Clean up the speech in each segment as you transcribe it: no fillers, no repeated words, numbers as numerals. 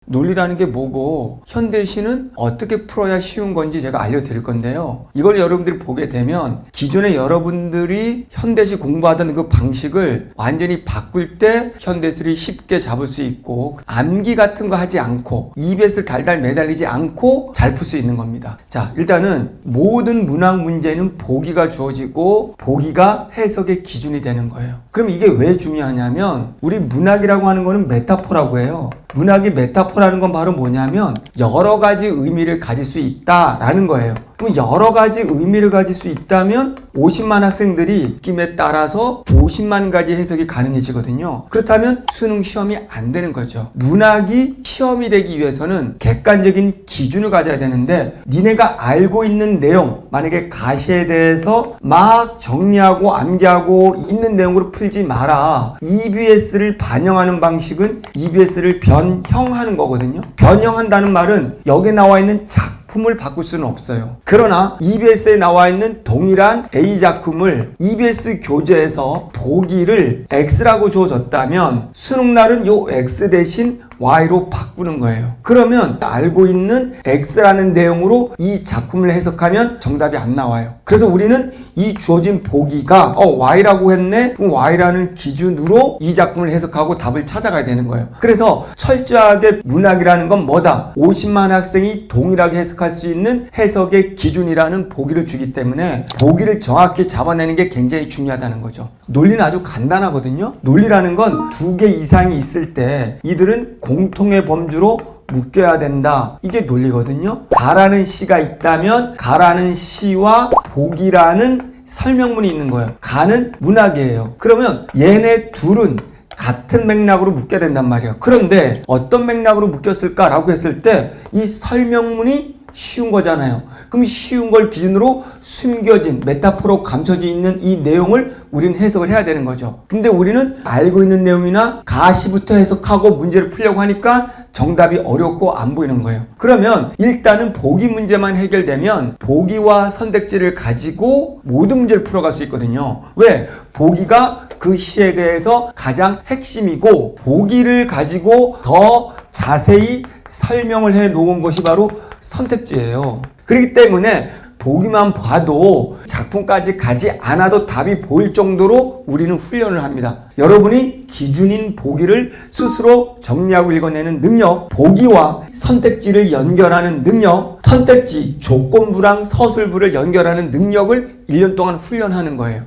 논리라는 게 뭐고 현대시는 어떻게 풀어야 쉬운 건지 제가 알려드릴 건데요. 이걸 여러분들이 보게 되면 기존에 여러분들이 현대시 공부하던 그 방식을 완전히 바꿀 때 현대시를 쉽게 잡을 수 있고 암기 같은 거 하지 않고 EBS 달달 매달리지 않고 잘 풀 수 있는 겁니다. 자, 일단은 모든 문학 문제는 보기가 주어지고 보기가 해석의 기준이 되는 거예요. 그럼 이게 왜 중요하냐면 우리 문학이라고 하는 거는 메타포라고 해요. 문학이 메타포라는 건 바로 뭐냐면 여러 가지 의미를 가질 수 있다라는 거예요. 그럼 여러 가지 의미를 가질 수 있다면 50만 학생들이 느낌에 따라서 50만 가지 해석이 가능해지거든요. 그렇다면 수능 시험이 안 되는 거죠. 문학이 시험이 되기 위해서는 객관적인 기준을 가져야 되는데 니네가 알고 있는 내용, 만약에 가시에 대해서 막 정리하고 암기하고 있는 내용으로 풀지 마라. EBS를 반영하는 방식은 EBS를 변형하는 거거든요. 변형한다는 말은 여기 나와 있는 작품을 바꿀 수는 없어요. 그러나 EBS에 나와 있는 동일한 A작품을 EBS 교재에서 보기를 X라고 주어졌다면 수능날은 요 X 대신 Y로 바꾸는 거예요. 그러면 알고 있는 X라는 내용으로 이 작품을 해석하면 정답이 안 나와요. 그래서 우리는 이 주어진 보기가 Y라고 했네? 그럼 Y라는 기준으로 이 작품을 해석하고 답을 찾아가야 되는 거예요. 그래서 철저하게 문학이라는 건 뭐다? 50만 학생이 동일하게 해석할 수 있는 해석의 기준이라는 보기를 주기 때문에 보기를 정확히 잡아내는 게 굉장히 중요하다는 거죠. 논리는 아주 간단하거든요. 논리라는 건 2개 이상이 있을 때 이들은 공통의 범주로 묶여야 된다. 이게 논리거든요. 가라는 시가 있다면 가라는 시와 보기라는 설명문이 있는 거예요. 가는 문학이에요. 그러면 얘네 둘은 같은 맥락으로 묶여야 된단 말이에요. 그런데 어떤 맥락으로 묶였을까라고 했을 때 이 설명문이 쉬운 거잖아요. 그럼 쉬운 걸 기준으로 숨겨진 메타포로 감춰져 있는 이 내용을 우리는 해석을 해야 되는 거죠. 근데 우리는 알고 있는 내용이나 가시부터 해석하고 문제를 풀려고 하니까 정답이 어렵고 안 보이는 거예요. 그러면 일단은 보기 문제만 해결되면 보기와 선택지를 가지고 모든 문제를 풀어갈 수 있거든요. 왜? 보기가 그 시에 대해서 가장 핵심이고 보기를 가지고 더 자세히 설명을 해 놓은 것이 바로 선택지예요. 그렇기 때문에 보기만 봐도 작품까지 가지 않아도 답이 보일 정도로 우리는 훈련을 합니다. 여러분이 기준인 보기를 스스로 정리하고 읽어내는 능력, 보기와 선택지를 연결하는 능력, 선택지, 조건부랑 서술부를 연결하는 능력을 1년 동안 훈련하는 거예요.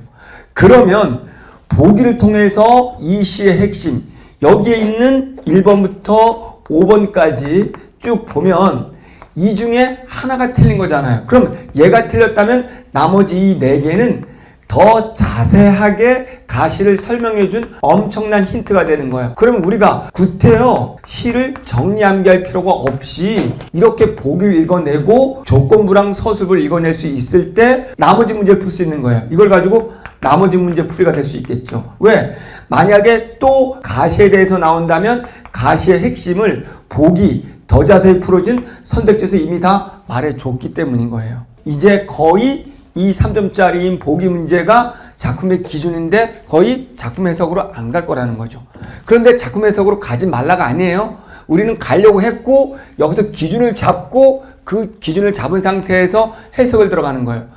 그러면 보기를 통해서 이 시의 핵심, 여기에 있는 1번부터 5번까지 쭉 보면 이 중에 하나가 틀린 거잖아요. 그럼 얘가 틀렸다면 나머지 이 4개는 더 자세하게 가시를 설명해준 엄청난 힌트가 되는 거예요. 그러면 우리가 구태여 시를 정리 암기할 필요가 없이 이렇게 보기를 읽어내고 조건부랑 서술부를 읽어낼 수 있을 때 나머지 문제를 풀 수 있는 거예요. 이걸 가지고 나머지 문제 풀이가 될 수 있겠죠. 왜? 만약에 또 가시에 대해서 나온다면 가시의 핵심을 보기, 더 자세히 풀어진 선택지에서 이미 다 말해줬기 때문인 거예요. 이제 거의 이 3점짜리인 보기 문제가 작품의 기준인데 거의 작품 해석으로 안 갈 거라는 거죠. 그런데 작품 해석으로 가지 말라가 아니에요. 우리는 가려고 했고 여기서 기준을 잡고 그 기준을 잡은 상태에서 해석을 들어가는 거예요.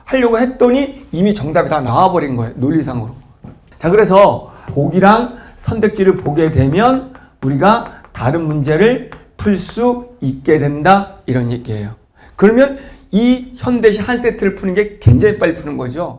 하려고 했더니 이미 정답이 다 나와버린 거예요. 논리상으로. 자, 그래서 보기랑 선택지를 보게 되면 우리가 다른 문제를 풀 수 있게 된다, 이런 얘기예요. 그러면 이 현대시 한 세트를 푸는 게 굉장히 빨리 푸는 거죠.